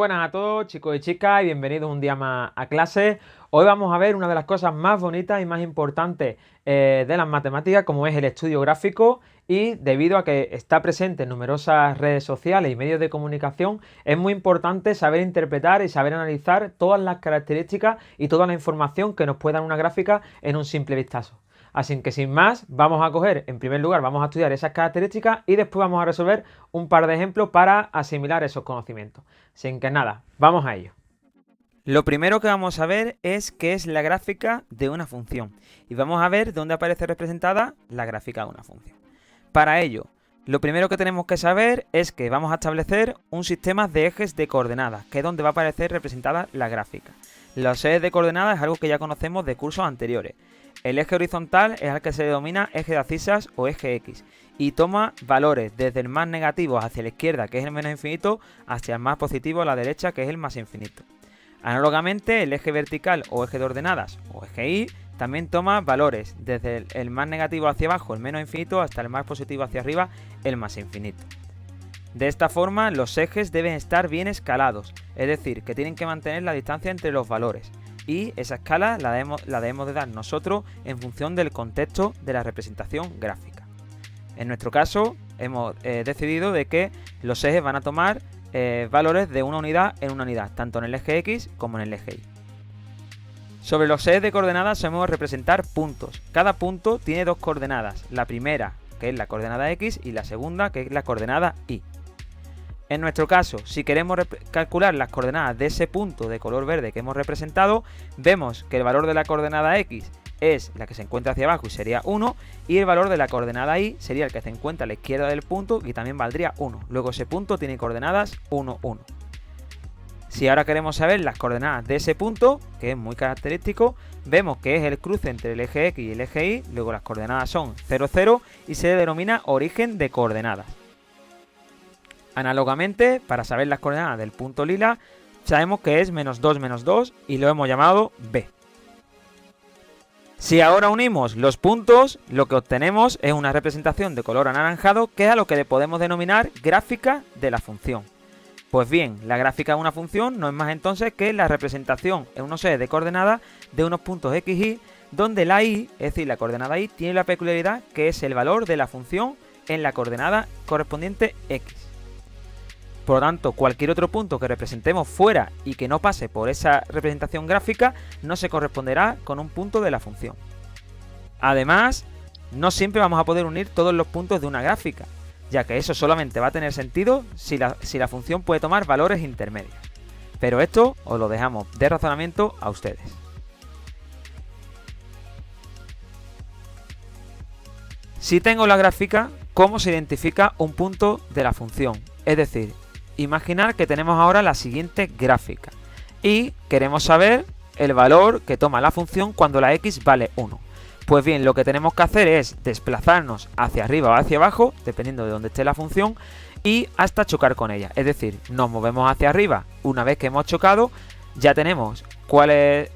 buenas a todos, chicos y chicas, y bienvenidos un día más a clase. Hoy vamos a ver una de las cosas más bonitas y más importantes de las matemáticas, como es el estudio gráfico, y debido a que está presente en numerosas redes sociales y medios de comunicación, es muy importante saber interpretar y saber analizar todas las características y toda la información que nos pueda dar una gráfica en un simple vistazo. Así que sin más, vamos a coger, en primer lugar, vamos a estudiar esas características y después vamos a resolver un par de ejemplos para asimilar esos conocimientos. Sin que nada, vamos a ello. Lo primero que vamos a ver es qué es la gráfica de una función. Y vamos a ver dónde aparece representada la gráfica de una función. Para ello, lo primero que tenemos que saber es que vamos a establecer un sistema de ejes de coordenadas, que es donde va a aparecer representada la gráfica. Los ejes de coordenadas es algo que ya conocemos de cursos anteriores. El eje horizontal es al que se denomina eje de abscisas o eje X y toma valores desde el más negativo hacia la izquierda, que es el menos infinito, hacia el más positivo a la derecha, que es el más infinito. Análogamente, el eje vertical o eje de ordenadas o eje Y también toma valores desde el más negativo hacia abajo, el menos infinito, hasta el más positivo hacia arriba, el más infinito. De esta forma, los ejes deben estar bien escalados, es decir, que tienen que mantener la distancia entre los valores. Y esa escala la debemos de dar nosotros en función del contexto de la representación gráfica. En nuestro caso hemos decidido de que los ejes van a tomar valores de una unidad en una unidad, tanto en el eje X como en el eje Y. Sobre los ejes de coordenadas sabemos representar puntos. Cada punto tiene dos coordenadas, la primera que es la coordenada X y la segunda que es la coordenada Y. En nuestro caso, si queremos calcular las coordenadas de ese punto de color verde que hemos representado, vemos que el valor de la coordenada X es la que se encuentra hacia abajo y sería 1, y el valor de la coordenada Y sería el que se encuentra a la izquierda del punto y también valdría 1. Luego ese punto tiene coordenadas 1, 1. Si ahora queremos saber las coordenadas de ese punto, que es muy característico, vemos que es el cruce entre el eje X y el eje Y, luego las coordenadas son 0, 0 y se denomina origen de coordenadas. Análogamente, para saber las coordenadas del punto lila, sabemos que es -2, -2 y lo hemos llamado B. Si ahora unimos los puntos, lo que obtenemos es una representación de color anaranjado, que es a lo que le podemos denominar gráfica de la función. Pues bien, la gráfica de una función no es más entonces que la representación en unos ejes de coordenadas de unos puntos X, Y, donde la Y, es decir, la coordenada Y, tiene la peculiaridad que es el valor de la función en la coordenada correspondiente X. Por lo tanto, cualquier otro punto que representemos fuera y que no pase por esa representación gráfica no se corresponderá con un punto de la función. Además, no siempre vamos a poder unir todos los puntos de una gráfica, ya que eso solamente va a tener sentido si la función puede tomar valores intermedios. Pero esto os lo dejamos de razonamiento a ustedes. Si tengo la gráfica, ¿cómo se identifica un punto de la función? Es decir, imaginar que tenemos ahora la siguiente gráfica y queremos saber el valor que toma la función cuando la X vale 1. Pues bien, lo que tenemos que hacer es desplazarnos hacia arriba o hacia abajo, dependiendo de dónde esté la función, y hasta chocar con ella. Es decir, nos movemos hacia arriba. Una vez que hemos chocado, ya tenemos cuál es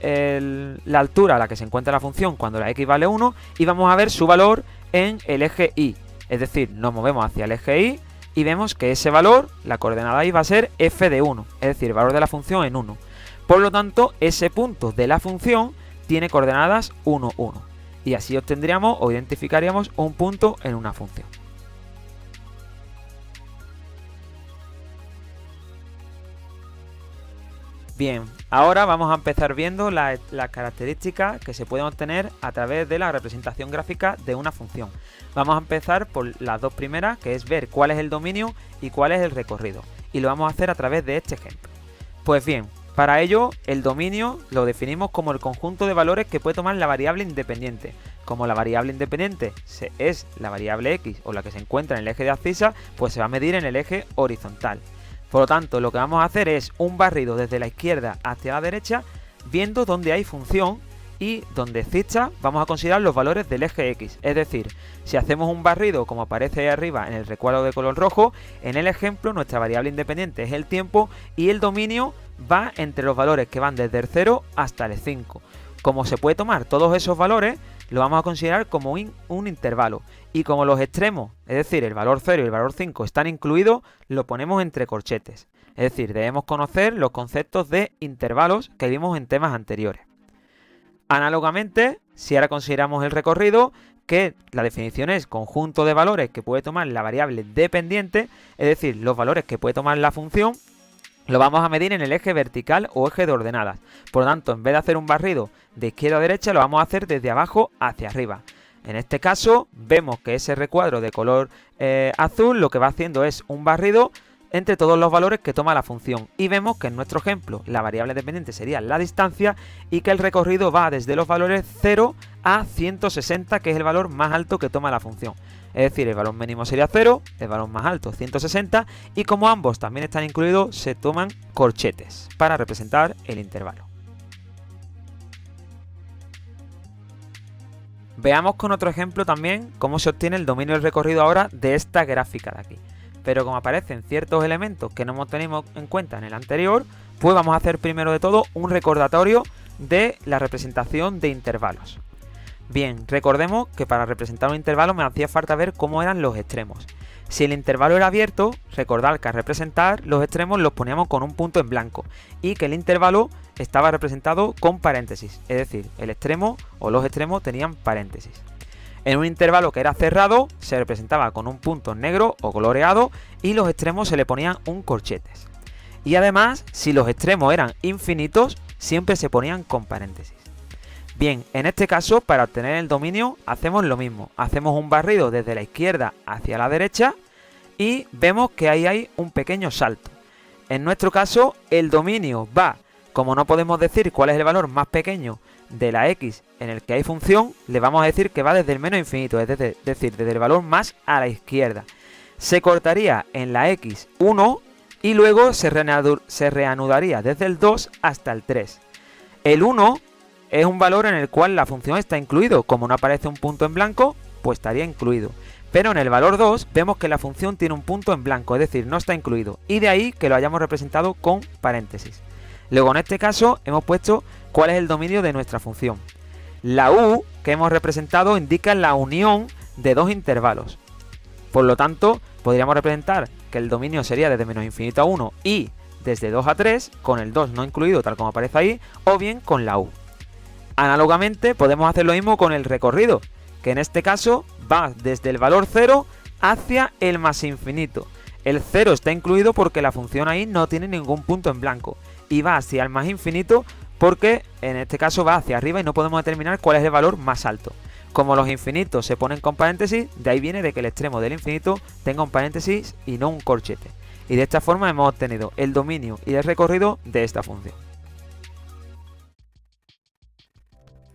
la altura a la que se encuentra la función cuando la X vale 1 y vamos a ver su valor en el eje Y. Es decir, nos movemos hacia el eje Y y vemos que ese valor, la coordenada Y, va a ser f de 1, es decir, el valor de la función en 1. Por lo tanto, ese punto de la función tiene coordenadas 1, 1. Y así obtendríamos o identificaríamos un punto en una función. Bien, ahora vamos a empezar viendo las características que se pueden obtener a través de la representación gráfica de una función. Vamos a empezar por las dos primeras, que es ver cuál es el dominio y cuál es el recorrido. Y lo vamos a hacer a través de este ejemplo. Pues bien, para ello el dominio lo definimos como el conjunto de valores que puede tomar la variable independiente. Como la variable independiente es la variable X o la que se encuentra en el eje de abscisa, pues se va a medir en el eje horizontal. Por lo tanto, lo que vamos a hacer es un barrido desde la izquierda hacia la derecha, viendo dónde hay función y donde exista vamos a considerar los valores del eje X. Es decir, si hacemos un barrido como aparece ahí arriba en el recuadro de color rojo, en el ejemplo nuestra variable independiente es el tiempo y el dominio va entre los valores que van desde el 0 hasta el 5. Como se puede tomar todos esos valores, lo vamos a considerar como un intervalo. Y como los extremos, es decir, el valor 0 y el valor 5 están incluidos, lo ponemos entre corchetes. Es Es decir, debemos conocer los conceptos de intervalos que vimos en temas anteriores. Análogamente, si ahora consideramos el recorrido, que la definición es conjunto de valores que puede tomar la variable dependiente, es decir, los valores que puede tomar la función, lo vamos a medir en el eje vertical o eje de ordenadas. Por lo tanto, en vez de hacer un barrido de izquierda a derecha, lo vamos a hacer desde abajo hacia arriba. En este caso, vemos que ese recuadro de color azul lo que va haciendo es un barrido entre todos los valores que toma la función. Y vemos que en nuestro ejemplo la variable dependiente sería la distancia y que el recorrido va desde los valores 0 a 160, que es el valor más alto que toma la función. Es decir, el valor mínimo sería 0, el valor más alto 160, y como ambos también están incluidos, se toman corchetes para representar el intervalo. Veamos con otro ejemplo también cómo se obtiene el dominio del recorrido ahora de esta gráfica de aquí. Pero como aparecen ciertos elementos que no hemos tenido en cuenta en el anterior, pues vamos a hacer primero de todo un recordatorio de la representación de intervalos. Bien, recordemos que para representar un intervalo me hacía falta ver cómo eran los extremos. Si el intervalo era abierto, recordad que al representar los extremos los poníamos con un punto en blanco y que el intervalo estaba representado con paréntesis, es decir, el extremo o los extremos tenían paréntesis. En un intervalo que era cerrado se representaba con un punto negro o coloreado y los extremos se le ponían un corchetes. Y además, si los extremos eran infinitos, siempre se ponían con paréntesis. Bien, en este caso, para obtener el dominio, hacemos lo mismo. Hacemos un barrido desde la izquierda hacia la derecha y vemos que ahí hay un pequeño salto. En nuestro caso, el dominio va, como no podemos decir cuál es el valor más pequeño de la x en el que hay función, le vamos a decir que va desde el menos infinito, es decir, desde el valor más a la izquierda. Se cortaría en la x 1 y luego se reanudaría desde el 2 hasta el 3. El 1 es un valor en el cual la función está incluido. Como no aparece un punto en blanco, pues estaría incluido. Pero en el valor 2 vemos que la función tiene un punto en blanco, es decir, no está incluido. Y de ahí que lo hayamos representado con paréntesis. Luego en este caso hemos puesto cuál es el dominio de nuestra función. La u que hemos representado indica la unión de dos intervalos. Por lo tanto, podríamos representar que el dominio sería desde menos infinito a 1 y desde 2 a 3, con el 2 no incluido tal como aparece ahí, o bien con la u. Análogamente podemos hacer lo mismo con el recorrido, que en este caso va desde el valor 0 hacia el más infinito. El 0 está incluido porque la función ahí no tiene ningún punto en blanco y va hacia el más infinito porque en este caso va hacia arriba y no podemos determinar cuál es el valor más alto. Como los infinitos se ponen con paréntesis, de ahí viene de que el extremo del infinito tenga un paréntesis y no un corchete. Y de esta forma hemos obtenido el dominio y el recorrido de esta función.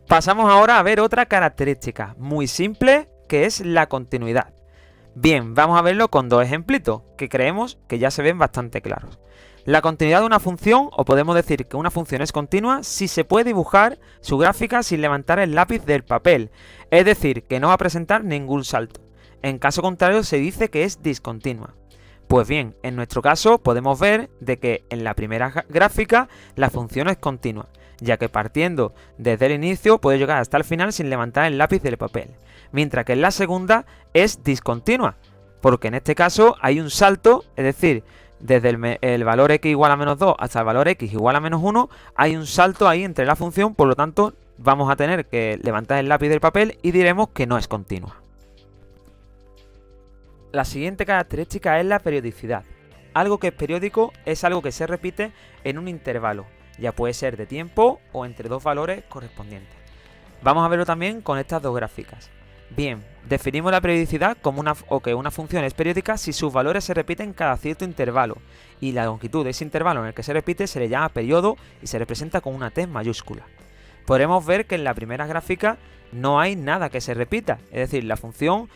Pasamos ahora a ver otra característica muy simple, que es la continuidad. Bien, vamos a verlo con dos ejemplitos que creemos que ya se ven bastante claros. La continuidad de una función, o podemos decir que una función es continua si se puede dibujar su gráfica sin levantar el lápiz del papel, es decir, que no va a presentar ningún salto. En caso contrario se dice que es discontinua. Pues bien, en nuestro caso podemos ver de que en la primera gráfica la función es continua, ya que partiendo desde el inicio puede llegar hasta el final sin levantar el lápiz del papel, mientras que en la segunda es discontinua, porque en este caso hay un salto, es decir, desde el valor x igual a menos 2 hasta el valor x igual a menos 1, hay un salto ahí entre la función, por lo tanto vamos a tener que levantar el lápiz del papel y diremos que no es continua. La siguiente característica es la periodicidad. Algo que es periódico es algo que se repite en un intervalo, ya puede ser de tiempo o entre dos valores correspondientes. Vamos a verlo también con estas dos gráficas. Bien, definimos la periodicidad como que una función es periódica si sus valores se repiten cada cierto intervalo y la longitud de ese intervalo en el que se repite se le llama periodo y se representa con una T mayúscula. Podremos ver que en la primera gráfica no hay nada que se repita, es decir, la función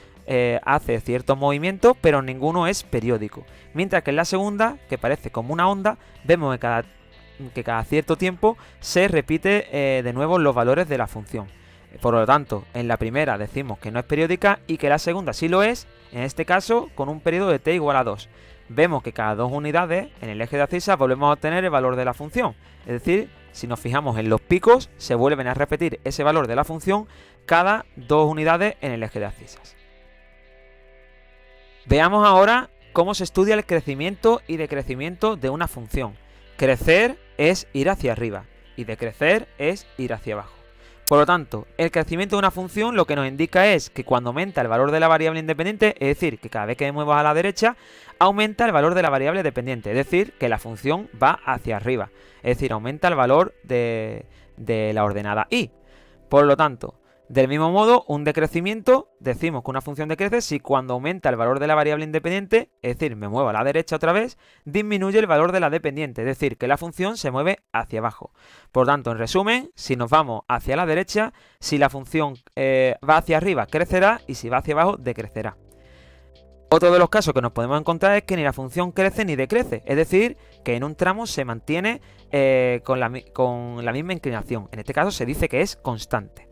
hace ciertos movimientos pero ninguno es periódico, mientras que en la segunda, que parece como una onda, vemos que cada cierto tiempo se repite de nuevo los valores de la función. Por lo tanto, en la primera decimos que no es periódica y que la segunda sí lo es, en este caso con un periodo de t igual a 2. Vemos que cada 2 unidades en el eje de abscisas volvemos a obtener el valor de la función. Es decir, si nos fijamos en los picos, se vuelven a repetir ese valor de la función cada 2 unidades en el eje de abscisas. Veamos ahora cómo se estudia el crecimiento y decrecimiento de una función. Crecer es ir hacia arriba y decrecer es ir hacia abajo. Por lo tanto, el crecimiento de una función lo que nos indica es que cuando aumenta el valor de la variable independiente, es decir, que cada vez que me muevo a la derecha, aumenta el valor de la variable dependiente, es decir, que la función va hacia arriba, es decir, aumenta el valor de la ordenada y. Por lo tanto, del mismo modo, un decrecimiento, decimos que una función decrece si cuando aumenta el valor de la variable independiente, es decir, me muevo a la derecha otra vez, disminuye el valor de la dependiente, es decir, que la función se mueve hacia abajo. Por tanto, en resumen, si nos vamos hacia la derecha, si la función va hacia arriba, crecerá, y si va hacia abajo, decrecerá. Otro de los casos que nos podemos encontrar es que ni la función crece ni decrece, es decir, que en un tramo se mantiene con la misma inclinación. En este caso se dice que es constante.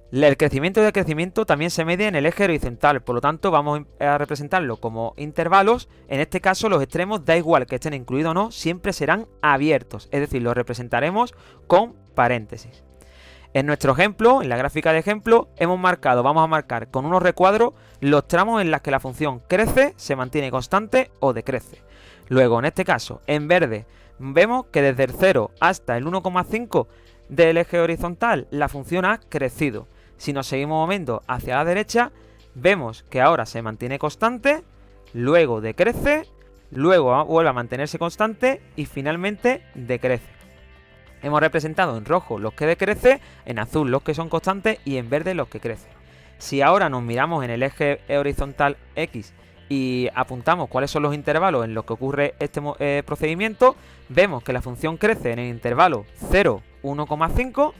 El crecimiento y decrecimiento también se mide en el eje horizontal, por lo tanto vamos a representarlo como intervalos. En este caso los extremos, da igual que estén incluidos o no, siempre serán abiertos, es decir, los representaremos con paréntesis. En nuestro ejemplo, en la gráfica de ejemplo, vamos a marcar con unos recuadros los tramos en los que la función crece, se mantiene constante o decrece. Luego, en este caso, en verde, vemos que desde el 0 hasta el 1,5 del eje horizontal la función ha crecido. Si nos seguimos moviendo hacia la derecha, vemos que ahora se mantiene constante, luego decrece, luego vuelve a mantenerse constante y finalmente decrece. Hemos representado en rojo los que decrece, en azul los que son constantes y en verde los que crecen. Si ahora nos miramos en el eje horizontal X y apuntamos cuáles son los intervalos en los que ocurre este procedimiento, vemos que la función crece en el intervalo 0, 1,5,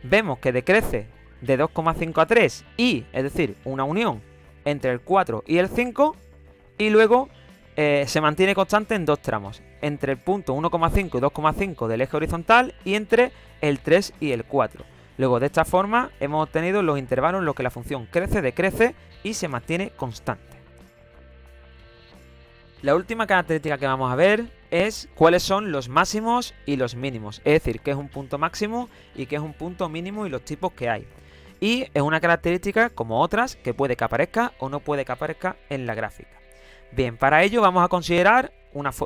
vemos que decrece de 2,5 a 3 y, es decir, una unión entre el 4 y el 5, y luego se mantiene constante en dos tramos, entre el punto 1,5 y 2,5 del eje horizontal y entre el 3 y el 4. Luego, de esta forma, hemos obtenido los intervalos en los que la función crece, decrece y se mantiene constante. La última característica que vamos a ver es cuáles son los máximos y los mínimos, es decir, qué es un punto máximo y qué es un punto mínimo y los tipos que hay. Y es una característica, como otras, que puede que aparezca o no puede que aparezca en la gráfica. Bien, para ello vamos a considerar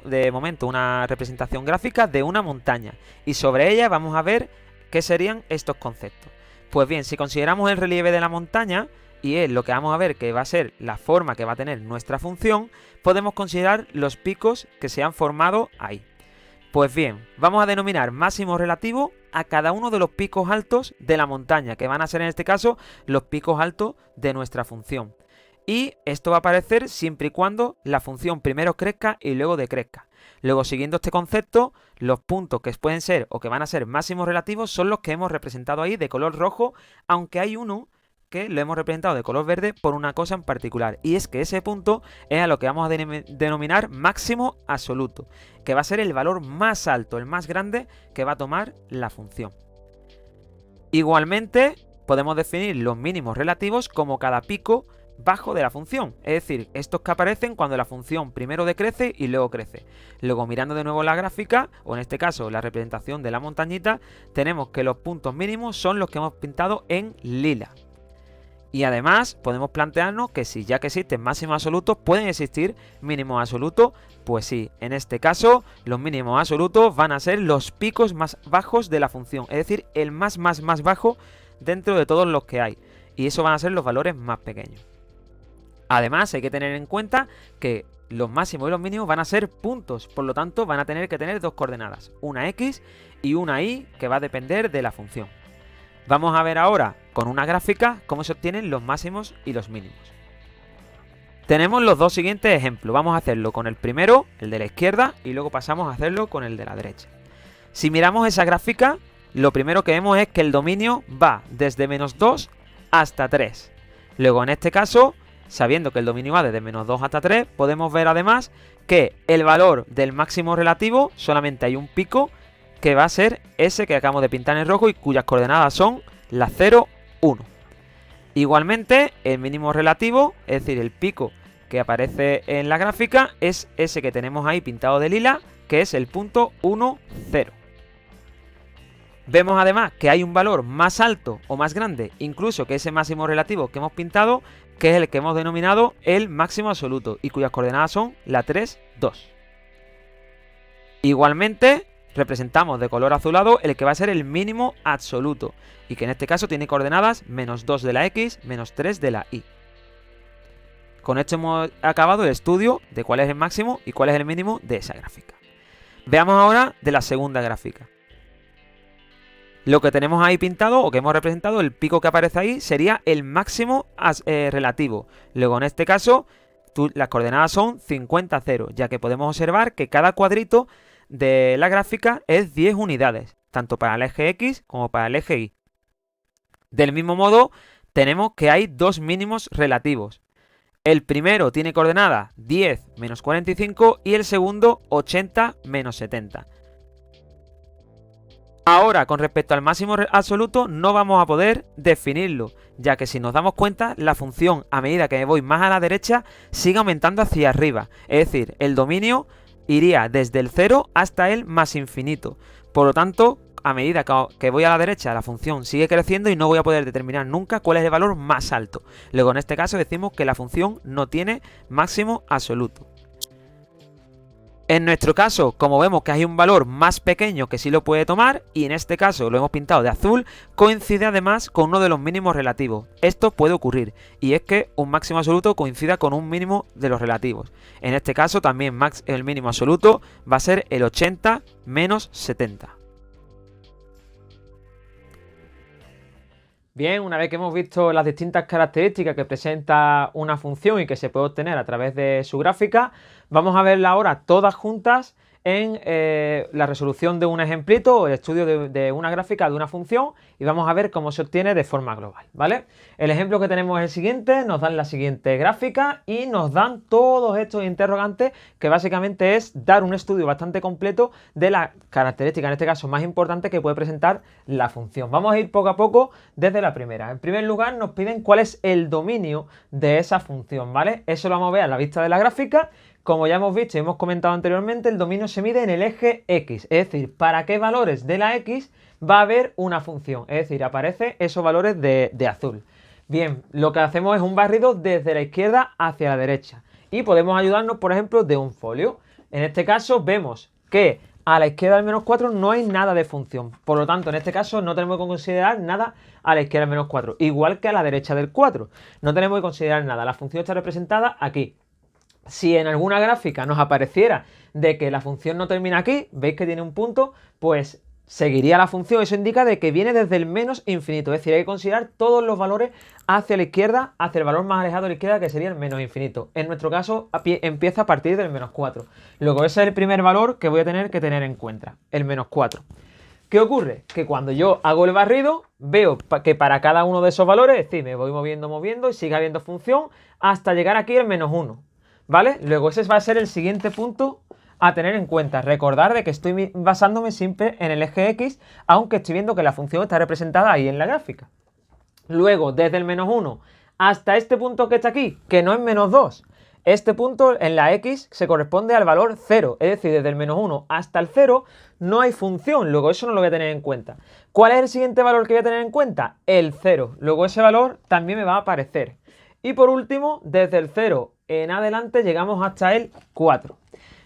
de momento una representación gráfica de una montaña y sobre ella vamos a ver qué serían estos conceptos. Pues bien, si consideramos el relieve de la montaña, y es lo que vamos a ver que va a ser la forma que va a tener nuestra función, podemos considerar los picos que se han formado ahí. Pues bien, vamos a denominar máximo relativo a cada uno de los picos altos de la montaña, que van a ser en este caso los picos altos de nuestra función. Y esto va a aparecer siempre y cuando la función primero crezca y luego decrezca. Luego, siguiendo este concepto, los puntos que pueden ser o que van a ser máximos relativos son los que hemos representado ahí de color rojo, aunque hay uno que lo hemos representado de color verde por una cosa en particular, y es que ese punto es a lo que vamos a denominar máximo absoluto, que va a ser el valor más alto, el más grande que va a tomar la función. Igualmente, podemos definir los mínimos relativos como cada pico bajo de la función, es decir, estos que aparecen cuando la función primero decrece y luego crece. Luego, mirando de nuevo la gráfica, o en este caso la representación de la montañita, tenemos que los puntos mínimos son los que hemos pintado en lila. Y además podemos plantearnos que si ya que existen máximos absolutos, ¿pueden existir mínimos absolutos? Pues sí, en este caso los mínimos absolutos van a ser los picos más bajos de la función, es decir, el más bajo dentro de todos los que hay. Y eso van a ser los valores más pequeños. Además, hay que tener en cuenta que los máximos y los mínimos van a ser puntos, por lo tanto van a tener que tener dos coordenadas, una X y una Y, que va a depender de la función. Vamos a ver ahora con una gráfica cómo se obtienen los máximos y los mínimos. Tenemos los dos siguientes ejemplos. Vamos a hacerlo con el primero, el de la izquierda, y luego pasamos a hacerlo con el de la derecha. Si miramos esa gráfica, lo primero que vemos es que el dominio va desde -2 hasta 3. Luego, en este caso, sabiendo que el dominio va desde -2 hasta 3, podemos ver además que el valor del máximo relativo solamente hay un pico, que va a ser ese que acabamos de pintar en rojo y cuyas coordenadas son las 0, 1. Igualmente, el mínimo relativo, es decir, el pico que aparece en la gráfica, es ese que tenemos ahí pintado de lila, que es el punto 1, 0. Vemos además que hay un valor más alto o más grande, incluso que ese máximo relativo que hemos pintado, que es el que hemos denominado el máximo absoluto y cuyas coordenadas son la 3, 2. Igualmente, representamos de color azulado el que va a ser el mínimo absoluto y que en este caso tiene coordenadas menos 2 de la X, menos 3 de la Y. Con esto hemos acabado el estudio de cuál es el máximo y cuál es el mínimo de esa gráfica. Veamos ahora de la segunda gráfica. Lo que tenemos ahí pintado o que hemos representado, el pico que aparece ahí, sería el máximo relativo. Luego en este caso las coordenadas son 50, 0, ya que podemos observar que cada cuadrito de la gráfica es 10 unidades, tanto para el eje X como para el eje Y. Del mismo modo, tenemos que hay dos mínimos relativos. El primero tiene coordenadas 10 menos 45 y el segundo 80 menos 70. Ahora, con respecto al máximo absoluto, no vamos a poder definirlo, ya que si nos damos cuenta, la función, a medida que me voy más a la derecha, sigue aumentando hacia arriba. Es decir, el dominio iría desde el 0 hasta el más infinito. Por lo tanto, a medida que voy a la derecha, la función sigue creciendo y no voy a poder determinar nunca cuál es el valor más alto. Luego, en este caso, decimos que la función no tiene máximo absoluto. En nuestro caso, como vemos que hay un valor más pequeño que sí lo puede tomar, y en este caso lo hemos pintado de azul, coincide además con uno de los mínimos relativos. Esto puede ocurrir, y es que un máximo absoluto coincida con un mínimo de los relativos. En este caso también el mínimo absoluto va a ser el 80 menos 70. Bien, una vez que hemos visto las distintas características que presenta una función y que se puede obtener a través de su gráfica, vamos a verla ahora todas juntas en la resolución de un ejemplito o el estudio de una gráfica de una función y vamos a ver cómo se obtiene de forma global, ¿vale? El ejemplo que tenemos es el siguiente, nos dan la siguiente gráfica y nos dan todos estos interrogantes que básicamente es dar un estudio bastante completo de la característica, en este caso más importante, que puede presentar la función. Vamos a ir poco a poco desde la primera. En primer lugar nos piden cuál es el dominio de esa función, ¿vale? Eso lo vamos a ver a la vista de la gráfica. Como ya hemos visto y hemos comentado anteriormente, el dominio se mide en el eje X, es decir, para qué valores de la X va a haber una función, es decir, aparecen esos valores de azul. Bien, lo que hacemos es un barrido desde la izquierda hacia la derecha y podemos ayudarnos, por ejemplo, de un folio. En este caso vemos que a la izquierda del menos 4 no hay nada de función, por lo tanto en este caso no tenemos que considerar nada a la izquierda del menos 4, igual que a la derecha del 4, no tenemos que considerar nada, la función está representada aquí. Si en alguna gráfica nos apareciera de que la función no termina aquí, veis que tiene un punto, pues seguiría la función. Eso indica de que viene desde el menos infinito, es decir, hay que considerar todos los valores hacia la izquierda, hacia el valor más alejado de la izquierda, que sería el menos infinito. En nuestro caso empieza a partir del menos 4. Luego ese es el primer valor que voy a tener que tener en cuenta, el menos 4. ¿Qué ocurre? Que cuando yo hago el barrido, veo que para cada uno de esos valores, es decir, me voy moviendo y sigue habiendo función hasta llegar aquí el menos 1. ¿Vale? Luego ese va a ser el siguiente punto a tener en cuenta. Recordar de que estoy basándome siempre en el eje X, aunque estoy viendo que la función está representada ahí en la gráfica. Luego, desde el menos 1 hasta este punto que está aquí, que no es menos 2. Este punto en la X se corresponde al valor 0, es decir, desde el menos 1 hasta el 0 no hay función, luego eso no lo voy a tener en cuenta. ¿Cuál es el siguiente valor que voy a tener en cuenta? El 0, luego ese valor también me va a aparecer. Y por último, desde el 0 en adelante llegamos hasta el 4.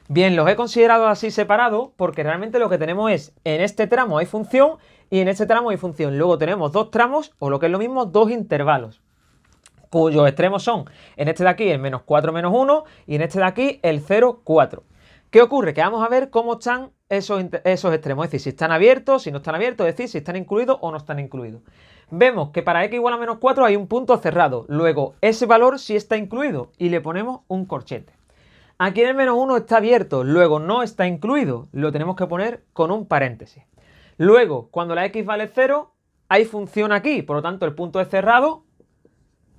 Bien, los he considerado así separados porque realmente lo que tenemos es, en este tramo hay función y en este tramo hay función. Luego tenemos dos tramos, o lo que es lo mismo, dos intervalos, cuyos extremos son, en este de aquí, el menos 4, menos 1, y en este de aquí, el 0, 4. ¿Qué ocurre? Que vamos a ver cómo están esos extremos, es decir, si están abiertos, si no están abiertos, es decir, si están incluidos o no están incluidos. Vemos que para x igual a menos 4 hay un punto cerrado, luego ese valor sí está incluido y le ponemos un corchete. Aquí en el menos 1 está abierto, luego no está incluido, lo tenemos que poner con un paréntesis. Luego, cuando la x vale 0, hay función aquí, por lo tanto el punto es cerrado,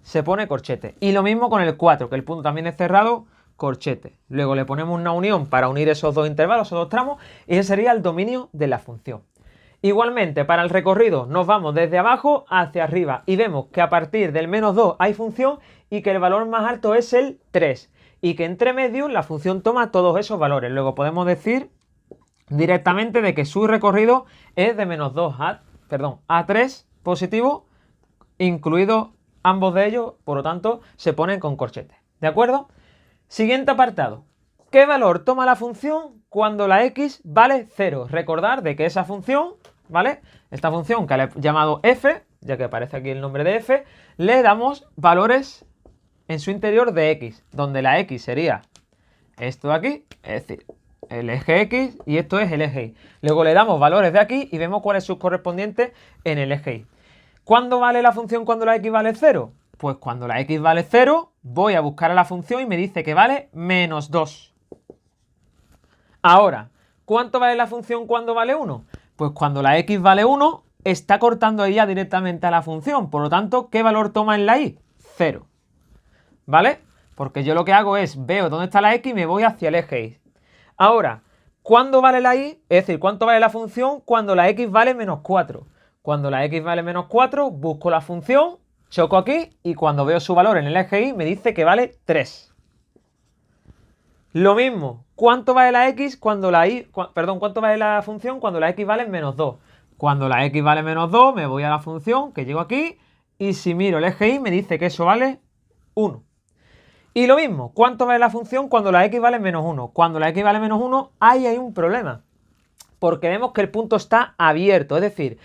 se pone corchete. Y lo mismo con el 4, que el punto también es cerrado, corchete. Luego le ponemos una unión para unir esos dos intervalos, esos dos tramos, y ese sería el dominio de la función. Igualmente, para el recorrido nos vamos desde abajo hacia arriba y vemos que a partir del menos 2 hay función y que el valor más alto es el 3 y que entre medio la función toma todos esos valores. Luego podemos decir directamente de que su recorrido es de menos 2 a 3 positivo, incluidos ambos de ellos, por lo tanto, se ponen con corchetes. ¿De acuerdo? Siguiente apartado. ¿Qué valor toma la función cuando la x vale 0? Recordar de que esa función, ¿vale? Esta función que le he llamado f, ya que aparece aquí el nombre de f, le damos valores en su interior de x, donde la x sería esto de aquí, es decir, el eje x y esto es el eje y. Luego le damos valores de aquí y vemos cuál es su correspondiente en el eje y. ¿Cuándo vale la función cuando la x vale 0? Pues cuando la x vale 0, voy a buscar a la función y me dice que vale menos 2. Ahora, ¿cuánto vale la función cuando vale 1? Pues cuando la x vale 1, está cortando ella directamente a la función. Por lo tanto, ¿qué valor toma en la y? 0. ¿Vale? Porque yo lo que hago es, veo dónde está la x y me voy hacia el eje y. Ahora, ¿cuándo vale la y? Es decir, ¿cuánto vale la función cuando la x vale menos 4? Cuando la x vale menos 4, busco la función, choco aquí y cuando veo su valor en el eje y me dice que vale 3. Lo mismo, ¿cuánto vale la x cuando cuánto vale la función cuando la x vale menos 2? Cuando la x vale menos 2, me voy a la función, que llego aquí, y si miro el eje y me dice que eso vale 1. Y lo mismo, ¿cuánto vale la función cuando la x vale menos 1? Cuando la x vale menos 1, ahí hay un problema. Porque vemos que el punto está abierto, es decir,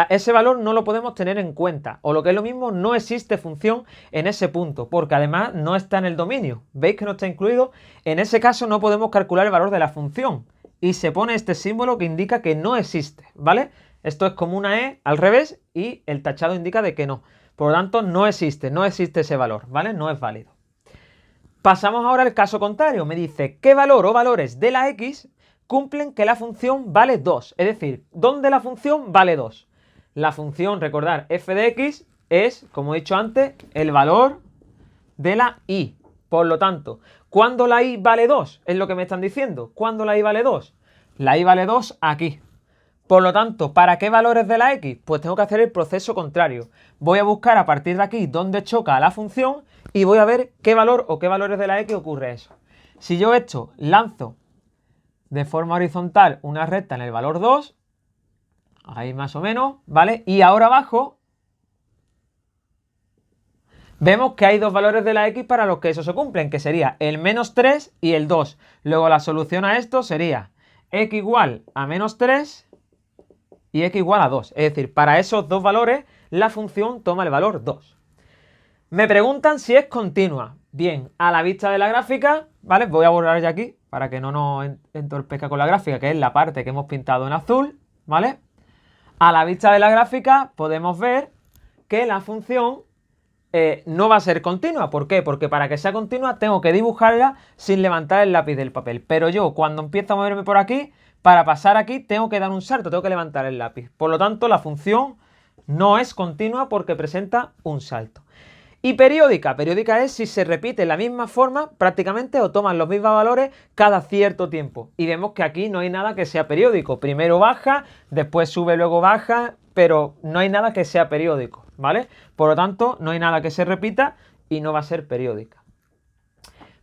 ese valor no lo podemos tener en cuenta, o lo que es lo mismo, no existe función en ese punto, porque además no está en el dominio, ¿veis que no está incluido? En ese caso no podemos calcular el valor de la función, y se pone este símbolo que indica que no existe, ¿vale? Esto es como una E al revés, y el tachado indica de que no, por lo tanto no existe ese valor, ¿vale? No es válido. Pasamos ahora al caso contrario, me dice, ¿qué valor o valores de la x cumplen que la función vale 2? Es decir, ¿dónde la función vale 2? La función, recordar, f de x es, como he dicho antes, el valor de la y. Por lo tanto, ¿cuándo la y vale 2? Es lo que me están diciendo. ¿Cuándo la y vale 2? La y vale 2 aquí. Por lo tanto, ¿para qué valores de la x? Pues tengo que hacer el proceso contrario. Voy a buscar a partir de aquí dónde choca la función y voy a ver qué valor o qué valores de la x ocurre eso. Si yo lanzo de forma horizontal una recta en el valor 2, ahí más o menos, ¿vale? Y ahora abajo vemos que hay dos valores de la x para los que eso se cumplen, que sería el menos 3 y el 2. Luego la solución a esto sería x igual a menos 3 y x igual a 2. Es decir, para esos dos valores la función toma el valor 2. Me preguntan si es continua. Bien, a la vista de la gráfica, ¿vale? Voy a borrar ya aquí para que no nos entorpezca con la gráfica, que es la parte que hemos pintado en azul, ¿vale? A la vista de la gráfica podemos ver que la función no va a ser continua. ¿Por qué? Porque para que sea continua tengo que dibujarla sin levantar el lápiz del papel. Pero yo cuando empiezo a moverme por aquí, para pasar aquí tengo que dar un salto, tengo que levantar el lápiz. Por lo tanto, la función no es continua porque presenta un salto. Y periódica. Periódica es si se repite la misma forma prácticamente o toman los mismos valores cada cierto tiempo. Y vemos que aquí no hay nada que sea periódico. Primero baja, después sube, luego baja, pero no hay nada que sea periódico, ¿vale? Por lo tanto, no hay nada que se repita y no va a ser periódica.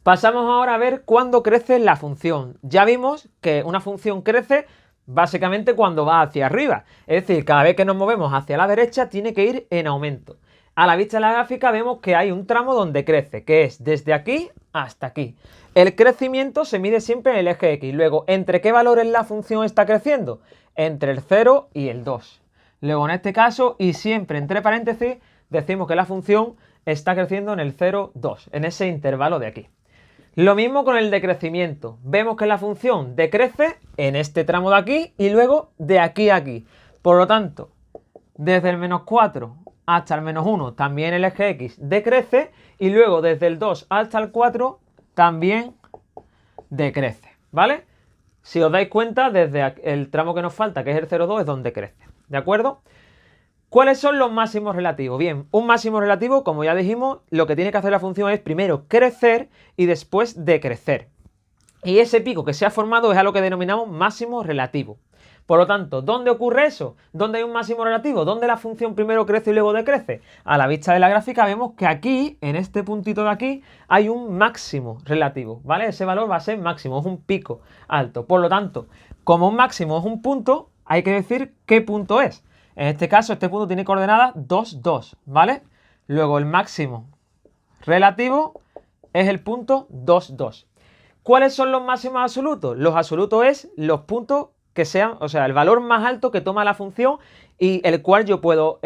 Pasamos ahora a ver cuándo crece la función. Ya vimos que una función crece básicamente cuando va hacia arriba. Es decir, cada vez que nos movemos hacia la derecha tiene que ir en aumento. A la vista de la gráfica vemos que hay un tramo donde crece, que es desde aquí hasta aquí. El crecimiento se mide siempre en el eje X. Luego, ¿entre qué valores la función está creciendo? Entre el 0 y el 2. Luego, en este caso, y siempre entre paréntesis, decimos que la función está creciendo en el 0, 2, en ese intervalo de aquí. Lo mismo con el decrecimiento. Vemos que la función decrece en este tramo de aquí y luego de aquí a aquí. Por lo tanto, desde el menos 4 hasta el menos 1 también el eje X decrece y luego desde el 2 hasta el 4 también decrece, ¿vale? Si os dais cuenta, desde el tramo que nos falta, que es el 0,2, es donde crece, ¿de acuerdo? ¿Cuáles son los máximos relativos? Bien, un máximo relativo, como ya dijimos, lo que tiene que hacer la función es primero crecer y después decrecer. Y ese pico que se ha formado es a lo que denominamos máximo relativo. Por lo tanto, ¿dónde ocurre eso? ¿Dónde hay un máximo relativo? ¿Dónde la función primero crece y luego decrece? A la vista de la gráfica vemos que aquí, en este puntito de aquí, hay un máximo relativo, ¿vale? Ese valor va a ser máximo, es un pico alto. Por lo tanto, Como un máximo es un punto, hay que decir qué punto es. En este caso, este punto tiene coordenadas 2, 2, ¿vale? Luego el máximo relativo es el punto 2, 2. ¿Cuáles son los máximos absolutos? Los absolutos es los puntos que sean, o sea, el valor más alto que toma la función y el cual yo puedo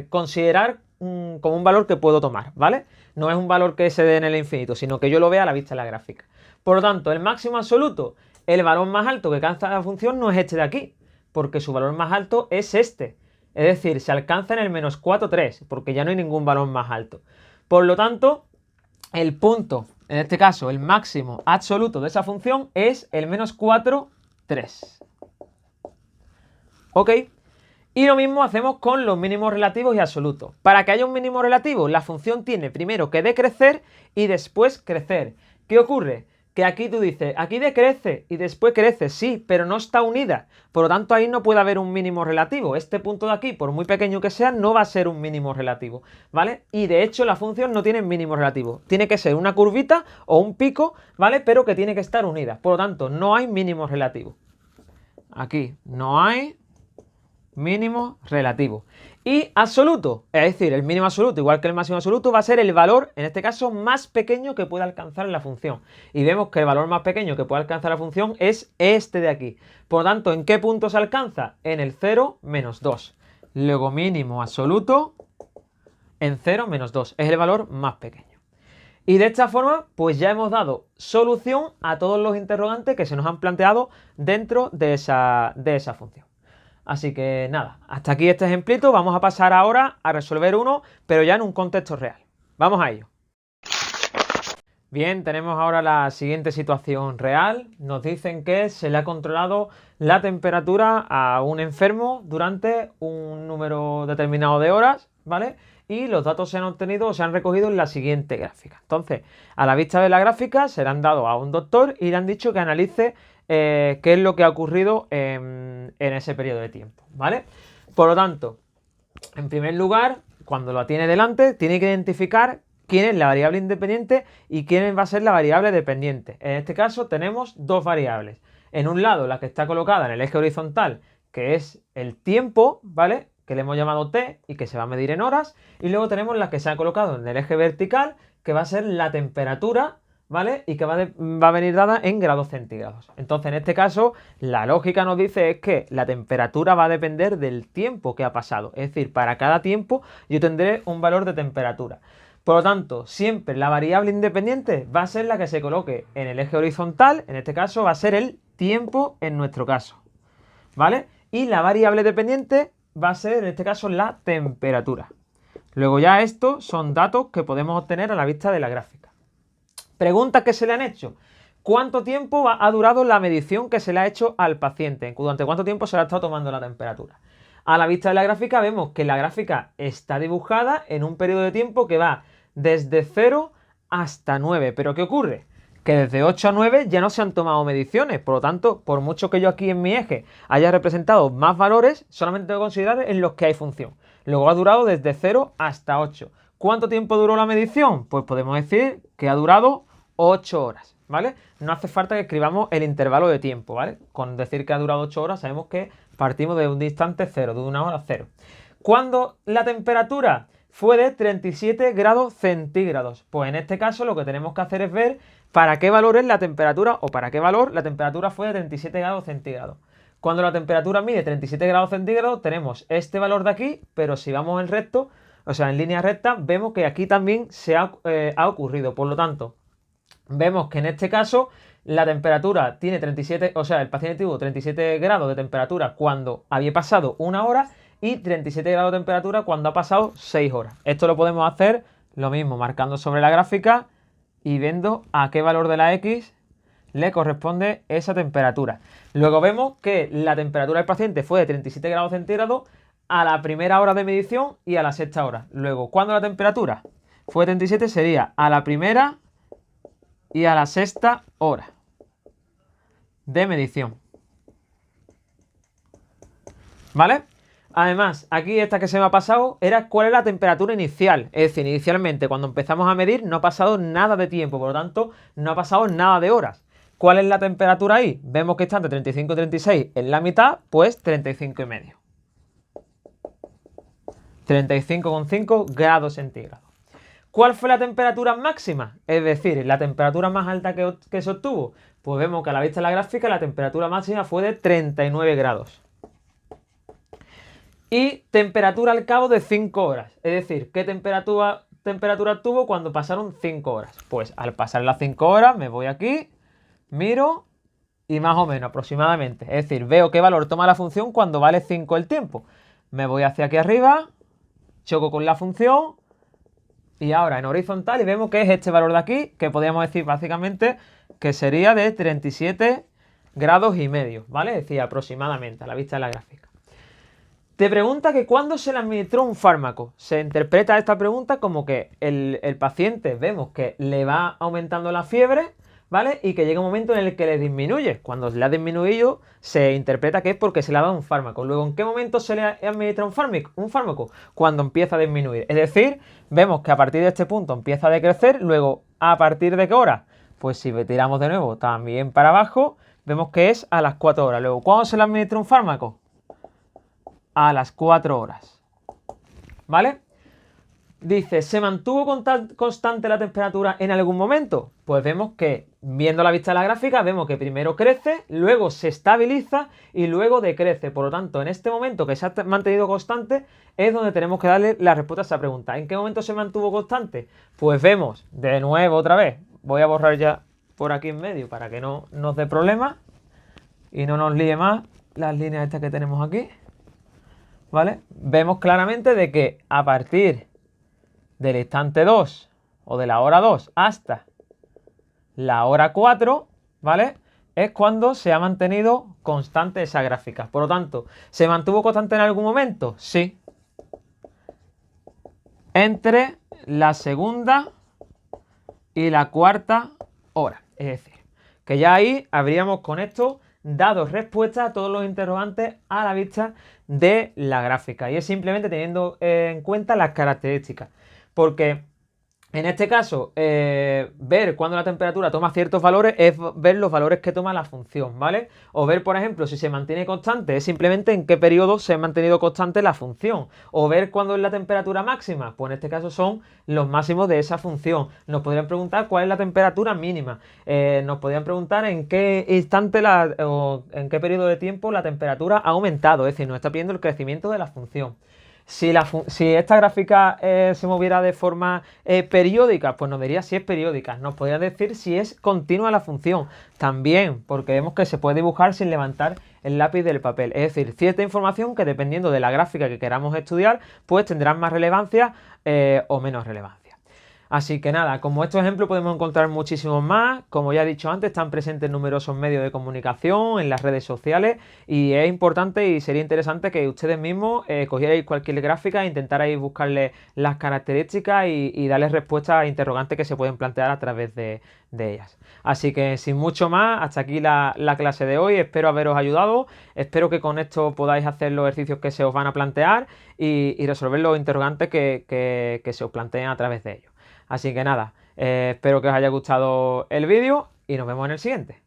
considerar como un valor que puedo tomar, ¿vale? No es un valor que se dé en el infinito, sino que yo lo vea a la vista de la gráfica. Por lo tanto, el máximo absoluto, el valor más alto que alcanza la función no es este de aquí, porque su valor más alto es este. Es decir, se alcanza en el menos 4, 3, porque ya no hay ningún valor más alto. Por lo tanto, el punto, en este caso, el máximo absoluto de esa función es el menos 4, 3. ¿Ok? Y lo mismo hacemos con los mínimos relativos y absolutos. Para que haya un mínimo relativo, la función tiene primero que decrecer y después crecer. ¿Qué ocurre? Que aquí tú dices, aquí decrece y después crece, sí, pero no está unida. Por lo tanto, ahí no puede haber un mínimo relativo. Este punto de aquí, por muy pequeño que sea, no va a ser un mínimo relativo, ¿vale? Y de hecho, la función no tiene mínimo relativo. Tiene que ser una curvita o un pico, ¿vale? Pero que tiene que estar unida. Por lo tanto, no hay mínimo relativo. Aquí no hay mínimo relativo. Y absoluto, es decir, el mínimo absoluto, igual que el máximo absoluto, va a ser el valor, en este caso, más pequeño que pueda alcanzar la función. Y vemos que el valor más pequeño que puede alcanzar la función es este de aquí. Por lo tanto, ¿en qué punto se alcanza? En el 0, menos 2. Luego mínimo absoluto en 0, menos 2. Es el valor más pequeño. Y de esta forma, pues ya hemos dado solución a todos los interrogantes que se nos han planteado dentro de esa función. Así que nada, hasta aquí este ejemplito. Vamos a pasar ahora a resolver uno, pero ya en un contexto real. Vamos a ello. Bien, tenemos ahora la siguiente situación real. Nos dicen que se le ha controlado la temperatura a un enfermo durante un número determinado de horas, ¿vale? Y los datos se han obtenido o se han recogido en la siguiente gráfica. Entonces, a la vista de la gráfica, se le han dado a un doctor y le han dicho que analice qué es lo que ha ocurrido en ese periodo de tiempo, ¿vale? Por lo tanto, en primer lugar, cuando lo tiene delante, tiene que identificar quién es la variable independiente y quién va a ser la variable dependiente. En este caso tenemos dos variables. En un lado, la que está colocada en el eje horizontal, que es el tiempo, ¿vale? Que le hemos llamado t y que se va a medir en horas. Y luego tenemos la que se ha colocado en el eje vertical, que va a ser la temperatura, ¿vale? Y que va a venir dada en grados centígrados. Entonces, en este caso, la lógica nos dice es que la temperatura va a depender del tiempo que ha pasado. Es decir, para cada tiempo yo tendré un valor de temperatura. Por lo tanto, siempre la variable independiente va a ser la que se coloque en el eje horizontal. En este caso va a ser el tiempo en nuestro caso, ¿vale? Y la variable dependiente va a ser, en este caso, la temperatura. Luego ya estos son datos que podemos obtener a la vista de la gráfica. Preguntas que se le han hecho. ¿Cuánto tiempo ha durado la medición que se le ha hecho al paciente? ¿Durante cuánto tiempo se le ha estado tomando la temperatura? A la vista de la gráfica vemos que la gráfica está dibujada en un periodo de tiempo que va desde 0 hasta 9. ¿Pero qué ocurre? Que desde 8 a 9 ya no se han tomado mediciones. Por lo tanto, por mucho que yo aquí en mi eje haya representado más valores, solamente tengo que considerar en los que hay función. Luego ha durado desde 0 hasta 8. ¿Cuánto tiempo duró la medición? Pues podemos decir que ha durado 8 horas, ¿vale? No hace falta que escribamos el intervalo de tiempo, ¿vale? Con decir que ha durado 8 horas sabemos que partimos de un instante 0, de una hora 0. ¿Cuándo la temperatura fue de 37 grados centígrados? Pues en este caso lo que tenemos que hacer es ver para qué valor es la temperatura o para qué valor la temperatura fue de 37 grados centígrados. Cuando la temperatura mide 37 grados centígrados tenemos este valor de aquí, pero si vamos en recto, o sea, en línea recta, vemos que aquí también se ha ocurrido. Por lo tanto, vemos que en este caso la temperatura tiene 37, o sea, el paciente tuvo 37 grados de temperatura cuando había pasado una hora y 37 grados de temperatura cuando ha pasado 6 horas. Esto lo podemos hacer lo mismo, marcando sobre la gráfica y viendo a qué valor de la X le corresponde esa temperatura. Luego vemos que la temperatura del paciente fue de 37 grados centígrados a la primera hora de medición y a la sexta hora. Luego, ¿cuándo la temperatura fue de 37? Sería a la primera y a la sexta hora de medición. ¿Vale? Además, aquí esta que se me ha pasado era cuál es la temperatura inicial. Es decir, inicialmente cuando empezamos a medir no ha pasado nada de tiempo, por lo tanto no ha pasado nada de horas. ¿Cuál es la temperatura ahí? Vemos que está entre 35 y 36 en la mitad, pues 35,5. 35,5 grados centígrados. ¿Cuál fue la temperatura máxima? Es decir, la temperatura más alta que se obtuvo. Pues vemos que a la vista de la gráfica la temperatura máxima fue de 39 grados. Y temperatura al cabo de 5 horas. Es decir, ¿qué temperatura tuvo cuando pasaron 5 horas? Pues al pasar las 5 horas me voy aquí, miro y más o menos aproximadamente. Es decir, veo qué valor toma la función cuando vale 5 el tiempo. Me voy hacia aquí arriba, choco con la función y ahora en horizontal y vemos que es este valor de aquí, que podríamos decir básicamente que sería de 37 grados y medio, ¿vale? Es decir, aproximadamente a la vista de la gráfica. Te pregunta que cuándo se le administró un fármaco. Se interpreta esta pregunta como que el paciente vemos que le va aumentando la fiebre, ¿vale? Y que llega un momento en el que le disminuye. Cuando le ha disminuido, se interpreta que es porque se le ha dado un fármaco. Luego, ¿en qué momento se le administra un fármaco? Cuando empieza a disminuir. Es decir, vemos que a partir de este punto empieza a decrecer. Luego, ¿a partir de qué hora? Pues si tiramos de nuevo también para abajo, vemos que es a las 4 horas. Luego, ¿cuándo se le administra un fármaco? A las 4 horas. ¿Vale? Dice, ¿se mantuvo constante la temperatura en algún momento? Pues vemos que, viendo la vista de la gráfica, vemos que primero crece, luego se estabiliza y luego decrece. Por lo tanto, en este momento que se ha mantenido constante, es donde tenemos que darle la respuesta a esa pregunta. ¿En qué momento se mantuvo constante? Pues vemos, de nuevo, otra vez, voy a borrar ya por aquí en medio para que no nos dé problemas y no nos líe más las líneas estas que tenemos aquí. ¿Vale? Vemos claramente de que a partir del instante 2 o de la hora 2 hasta la hora 4, ¿vale? Es cuando se ha mantenido constante esa gráfica. Por lo tanto, ¿se mantuvo constante en algún momento? Sí. Entre la segunda y la cuarta hora. Es decir, que ya ahí habríamos con esto dado respuesta a todos los interrogantes a la vista de la gráfica. Y es simplemente teniendo en cuenta las características. Porque en este caso, ver cuándo la temperatura toma ciertos valores es ver los valores que toma la función, ¿vale? O ver, por ejemplo, si se mantiene constante, es simplemente en qué periodo se ha mantenido constante la función. O ver cuándo es la temperatura máxima, pues en este caso son los máximos de esa función. Nos podrían preguntar cuál es la temperatura mínima. Nos podrían preguntar en qué instante o en qué periodo de tiempo la temperatura ha aumentado. Es decir, nos está pidiendo el crecimiento de la función. Si esta gráfica se moviera de forma periódica, pues nos diría si es periódica. Nos podría decir si es continua la función. También, porque vemos que se puede dibujar sin levantar el lápiz del papel. Es decir, cierta información que dependiendo de la gráfica que queramos estudiar, pues tendrán más relevancia o menos relevancia. Así que nada, como estos ejemplos podemos encontrar muchísimos más. Como ya he dicho antes, están presentes en numerosos medios de comunicación, en las redes sociales, y es importante y sería interesante que ustedes mismos cogierais cualquier gráfica e intentarais buscarle las características y darles respuestas a interrogantes que se pueden plantear a través de ellas. Así que sin mucho más, hasta aquí la clase de hoy. Espero haberos ayudado, espero que con esto podáis hacer los ejercicios que se os van a plantear y resolver los interrogantes que se os planteen a través de ellos. Así que nada, espero que os haya gustado el vídeo y nos vemos en el siguiente.